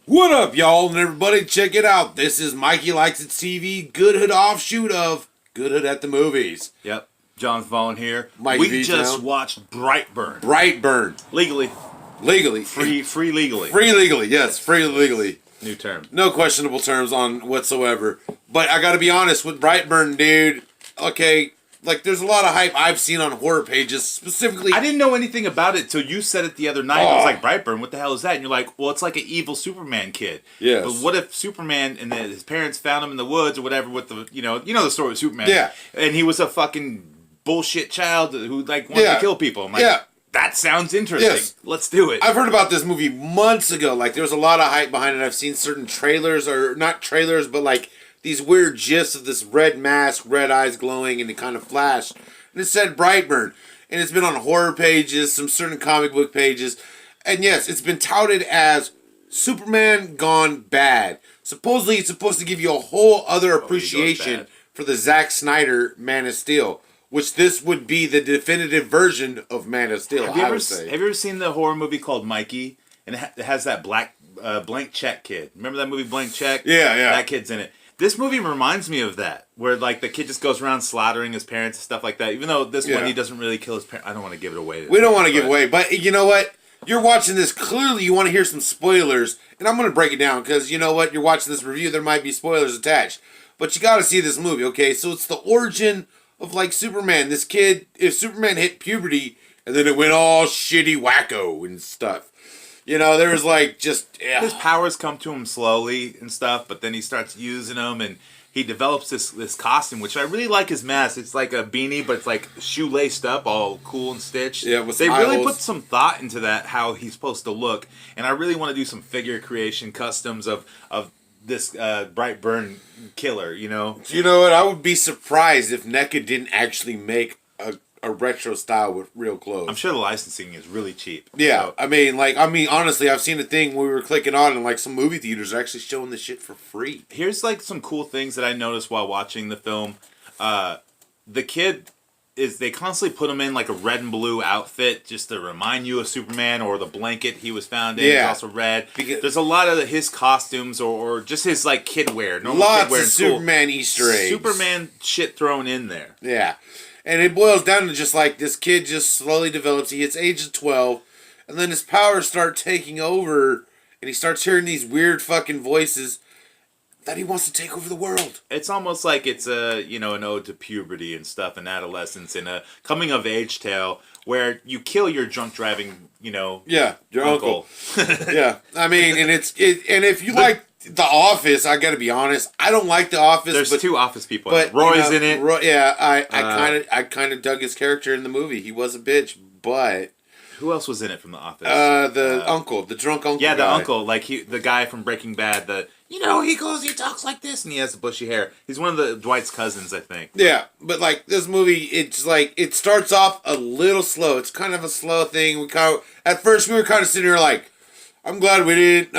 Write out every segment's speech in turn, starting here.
What up, y'all and everybody? Check it out. This is Mikey Likes It TV, Good Hood offshoot of Good Hood at the Movies. Yep. John's Fallen here. Mikey we V just watched BrightBurn. BrightBurn. Legally. Free legally. Free legally, yes. Free legally. New term. No questionable terms on whatsoever. But I gotta be honest, with BrightBurn, dude, okay, like, there's a lot of hype I've seen on horror pages, specifically. I didn't know anything about it till you said it the other night. I was like, BrightBurn, what the hell is that? And you're like, well, it's like an evil Superman kid. Yes. But what if Superman and his parents found him in the woods or whatever with the, you know the story with Superman. Yeah. And he was a fucking bullshit child who, like, wanted to kill people. I'm like, that sounds interesting. Yes. Let's do it. I've heard about this movie months ago. Like, there was a lot of hype behind it. I've seen certain trailers, or not trailers, but, like, these weird gifs of this red mask, red eyes glowing, and it kind of flashed. And it said BrightBurn. And it's been on horror pages, some certain comic book pages. And yes, it's been touted as Superman gone bad. Supposedly, it's supposed to give you a whole other appreciation for the Zack Snyder Man of Steel. Which this would be the definitive version of Man of Steel, I would say. Have you ever seen the horror movie called Mikey? And it has that Blank Check kid. Remember that movie Blank Check? Yeah. That kid's in it. This movie reminds me of that, where, like, the kid just goes around slaughtering his parents and stuff like that. Even though this one, he doesn't really kill his parents. I don't want to give it away. We don't want to give away, but you know what? You're watching this, clearly you want to hear some spoilers, and I'm going to break it down, because you know what? You're watching this review, there might be spoilers attached. But you got to see this movie, okay? So it's the origin of, like, Superman. This kid, if Superman hit puberty, and then it went all shitty wacko and stuff. You know, there was, like, just... His powers come to him slowly and stuff, but then he starts using them, and he develops this costume, which I really like his mask. It's like a beanie, but it's, like, shoelaced up, all cool and stitched. Yeah, with They some really eyeballs. put some thought into that, how he's supposed to look, and I really want to do some figure creation customs of this BrightBurn killer, you know? You know what? I would be surprised if NECA didn't actually make a retro style with real clothes. I'm sure the licensing is really cheap. Yeah, So. I mean, honestly, I've seen a thing we were clicking on, and, like, some movie theaters are actually showing this shit for free. Here's, like, some cool things that I noticed while watching the film. The kid they constantly put him in, like, a red and blue outfit just to remind you of Superman, or the blanket he was found in is also red. There's a lot of his costumes or just his, like, kid wear. Lots of Superman Easter eggs. Superman shit thrown in there. Yeah. And it boils down to just, like, this kid just slowly develops. He hits age of 12, and then his powers start taking over, and he starts hearing these weird fucking voices that he wants to take over the world. It's almost like it's an ode to puberty and stuff, and adolescence, and a coming of age tale where you kill your drunk driving, your uncle. Yeah, I mean, and and if you like The Office, I got to be honest, I don't like The Office. There's two Office people. But Roy's in it. I kind of dug his character in the movie. He was a bitch, but who else was in it from The Office? The uncle, the drunk uncle. Yeah, the uncle, like the guy from Breaking Bad. He talks like this, and he has the bushy hair. He's one of the Dwight's cousins, I think. Yeah, but, like, this movie, it's like, it starts off a little slow. It's kind of a slow thing. At first we were kind of sitting here like, I'm glad we didn't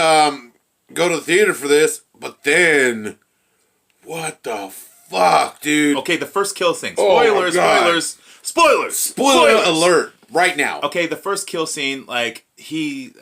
go to the theater for this, but then, what the fuck, dude? Okay, the first kill scene. Spoiler Spoilers alert right now. Okay, the first kill scene, like, the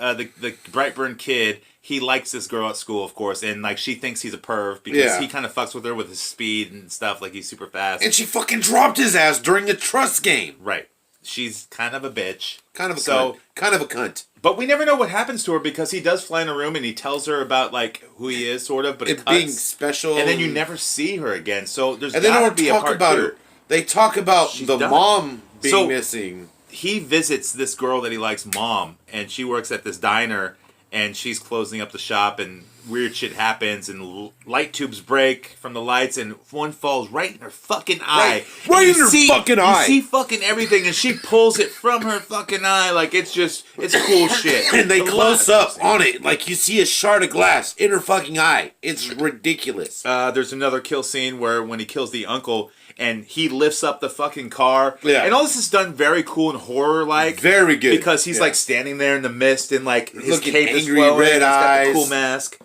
BrightBurn kid, he likes this girl at school, of course, and, like, she thinks he's a perv because he kind of fucks with her with his speed and stuff, like, he's super fast. And she fucking dropped his ass during the trust game. Right. She's kind of a bitch. Kind of a cunt. But we never know what happens to her because he does fly in a room and he tells her about, like, who he is, sort of, but it being special. And then you never see her again, so there's and they gotta don't be talk a part about two. her. They talk about She's the done. mom being missing. He visits this girl that he likes, Mom, and she works at this diner, and she's closing up the shop, and weird shit happens, and light tubes break from the lights, and one falls right in her fucking eye. Right in her fucking eye. You see fucking everything, and she pulls it from her fucking eye, like, it's cool shit. And they close up on it, like you see a shard of glass in her fucking eye. It's ridiculous. There's another kill scene where when he kills the uncle, and he lifts up the fucking car. Yeah. And all this is done very cool and horror-like. Very good. Because he's, like, standing there in the mist, and, like, his looking cape is angry, flowing, red he's got the eyes. cool mask.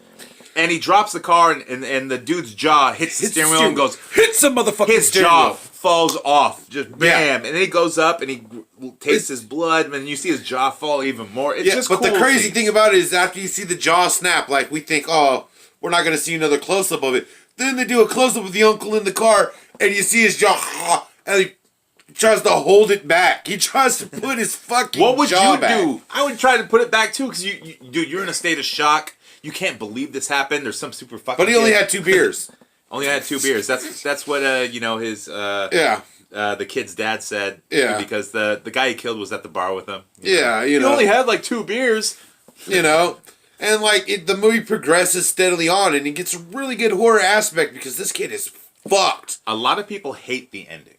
And he drops the car, and the dude's jaw hits the steering wheel and goes... Hits some motherfucking His steering jaw wheel. falls off, just bam, and then he goes up and he tastes his blood, and then you see his jaw fall even more. It's just but cool the crazy thing about it is after you see the jaw snap, like we think, oh, we're not gonna see another close up of it. Then they do a close up of the uncle in the car, and you see his jaw, and he tries to hold it back. He tries to put his fucking What would jaw you back. do? I would try to put it back too, because dude, you're in a state of shock. You can't believe this happened. There's some super fucking. But he only had 2 beers. Only had 2 beers. That's what his the kid's dad said. Yeah. Because the guy he killed was at the bar with him. Yeah, He only had like 2 beers. And like the movie progresses steadily on, and it gets a really good horror aspect because this kid is fucked. A lot of people hate the ending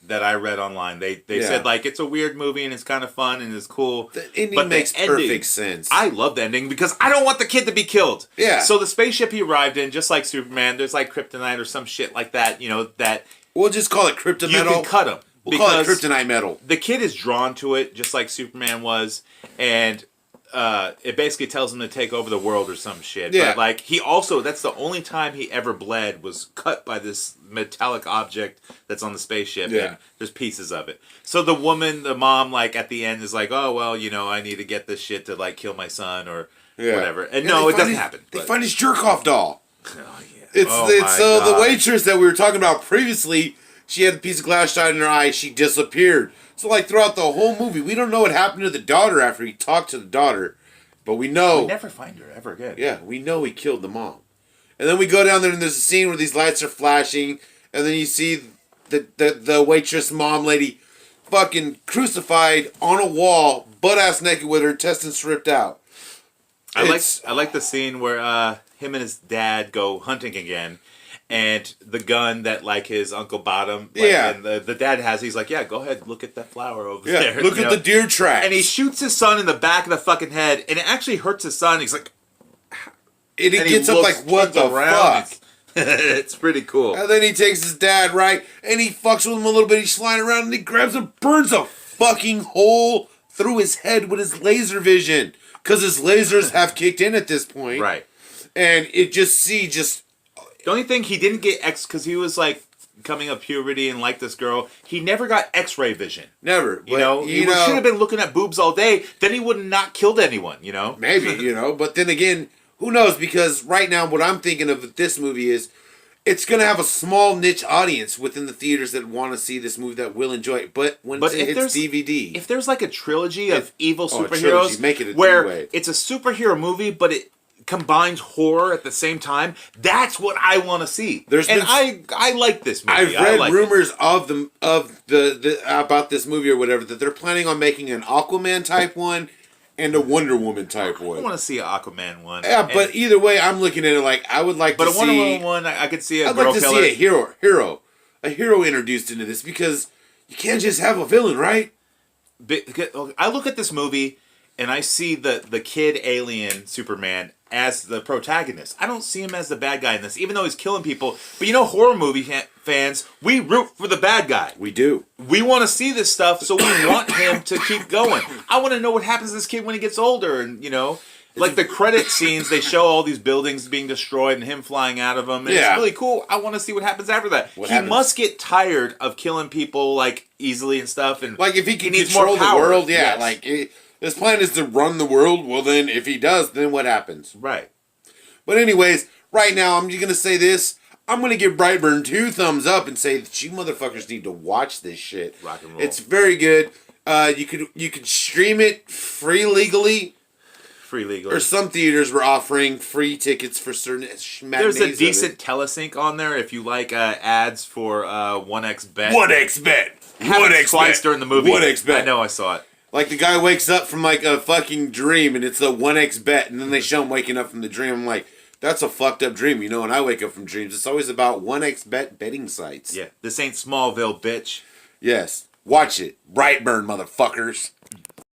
that I read online. They said like it's a weird movie and it's kind of fun and it's cool. The ending makes perfect sense. I love the ending because I don't want the kid to be killed. Yeah. So the spaceship he arrived in, just like Superman, there's like kryptonite or some shit like that. That we'll just call it kryptonite you metal. can cut him. We'll call it kryptonite metal. The kid is drawn to it, just like Superman was, and it basically tells him to take over the world or some shit. Yeah. But like he also, that's the only time he ever bled was cut by this metallic object that's on the spaceship. Yeah. And there's pieces of it. So the mom, like at the end is like, oh well, I need to get this shit to like kill my son or whatever. And no, it doesn't happen. They find his jerk off doll. Oh yeah. It's the waitress that we were talking about previously. She had a piece of glass shot in her eye. She disappeared. So, like, throughout the whole movie, we don't know what happened to the daughter after he talked to the daughter. But we know... We never find her ever again. Yeah, we know he killed the mom. And then we go down there and there's a scene where these lights are flashing. And then you see the waitress mom lady fucking crucified on a wall, butt-ass naked with her intestines ripped out. I like the scene where him and his dad go hunting again. And the gun that, like, his uncle bought him, and the dad has, he's like, yeah, go ahead, look at that flower over there. Look at the deer tracks. And he shoots his son in the back of the fucking head, and it actually hurts his son. He's like... And he gets up like, what the fuck? It's pretty cool. And then he takes his dad, right, and he fucks with him a little bit. He's flying around, and he grabs him, burns a fucking hole through his head with his laser vision. Because his lasers have kicked in at this point. Right. And it just... The only thing he didn't get because he was like coming up puberty and liked this girl. He never got X-ray vision. Never. He should have been looking at boobs all day. Then he would have not killed anyone. Maybe. But then again, who knows? Because right now, what I'm thinking of with this movie is, it's gonna have a small niche audience within the theaters that want to see this movie that will enjoy it. But when it hits DVD, if there's like a trilogy of evil superheroes, make it where it's a superhero movie, but it combines horror at the same time, that's what I want to see. I like this movie. I've read rumors of the about this movie or whatever, that they're planning on making an Aquaman type one and a Wonder Woman type one. I want to see an Aquaman one. Yeah, but either way, I'm looking at it like I would like to see. But a Wonder Woman one, I could see I'd like to see a hero introduced into this, because you can't just have a villain, right? I look at this movie and I see the kid alien Superman as the protagonist. I don't see him as the bad guy in this, even though he's killing people. But horror movie fans, we root for the bad guy. We do. We want to see this stuff, so we want him to keep going. I want to know what happens to this kid when he gets older, and like the credit scenes, they show all these buildings being destroyed and him flying out of them. And it's really cool. I want to see what happens after that. He must get tired of killing people like easily and stuff, and like if he can needs control more power. The world, his plan is to run the world. Well, then, if he does, then what happens? Right. But anyways, right now, I'm just going to say this. I'm going to give BrightBurn 2 thumbs up and say that you motherfuckers need to watch this shit. Rock and roll. It's very good. You could stream it free legally. Or some theaters were offering free tickets for certain matinees. There's a decent telesync on there if you like ads for 1xBet. 1xBet. Happened twice during the movie. 1xBet. I know, I saw it. Like the guy wakes up from like a fucking dream and it's a 1xBet, and then they show him waking up from the dream. I'm like, that's a fucked up dream. When I wake up from dreams, it's always about 1xBet betting sites. Yeah, this ain't Smallville, bitch. Yes. Watch it. BrightBurn, motherfuckers.